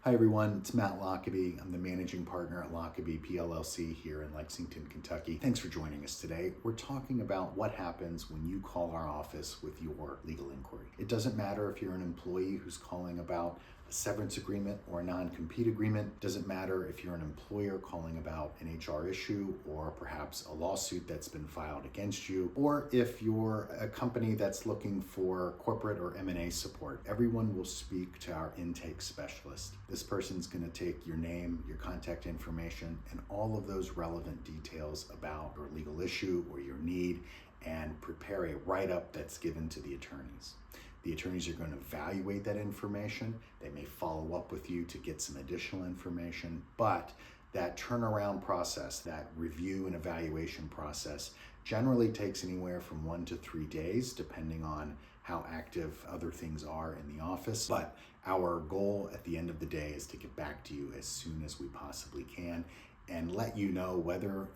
Hi everyone, it's Matt Lockaby. I'm the managing partner at Lockaby PLLC here in Lexington, Kentucky. Thanks for joining us today. We're talking about what happens when you call our office with your legal inquiry. It doesn't matter if you're an employee who's calling about a severance agreement or a non-compete agreement. It doesn't matter if you're an employer calling about an HR issue or perhaps a lawsuit that's been filed against you, or if you're a company that's looking for corporate or M&A support. Everyone will speak to our intake specialist. This person's going to take your name, your contact information, and all of those relevant details about your legal issue or your need and prepare a write-up that's given to the attorneys. The attorneys are going to evaluate that information. They may follow up with you to get some additional information, but that turnaround process, that review and evaluation process, generally takes anywhere from 1 to 3 days, depending on how active other things are in the office. But our goal at the end of the day is to get back to you as soon as we possibly can and let you know whether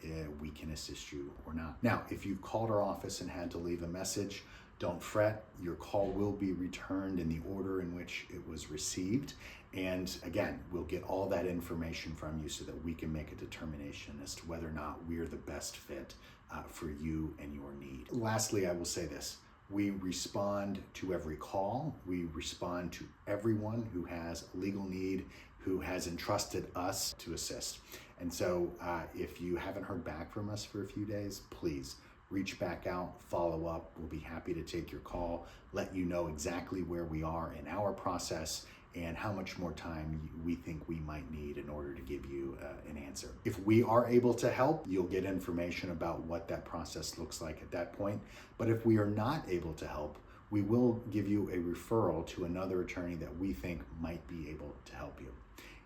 we can assist you or not. Now, if you've called our office and had to leave a message, don't fret. Your call will be returned in the order in which it was received. And again, we'll get all that information from you so that we can make a determination as to whether or not we're the best fit for you and your need. Lastly, I will say this. We respond to every call. We respond to everyone who has a legal need, who has entrusted us to assist. And so if you haven't heard back from us for a few days, please reach back out, follow up. We'll be happy to take your call, let you know exactly where we are in our process and how much more time we think we might need in order to give you an answer. If we are able to help, you'll get information about what that process looks like at that point. But if we are not able to help, we will give you a referral to another attorney that we think might be able to help you.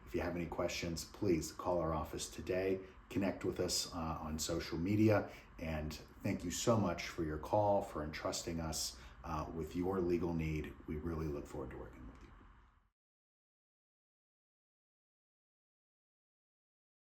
If you have any questions, please call our office today, connect with us on social media, and thank you so much for your call, for entrusting us with your legal need. We really look forward to working with you.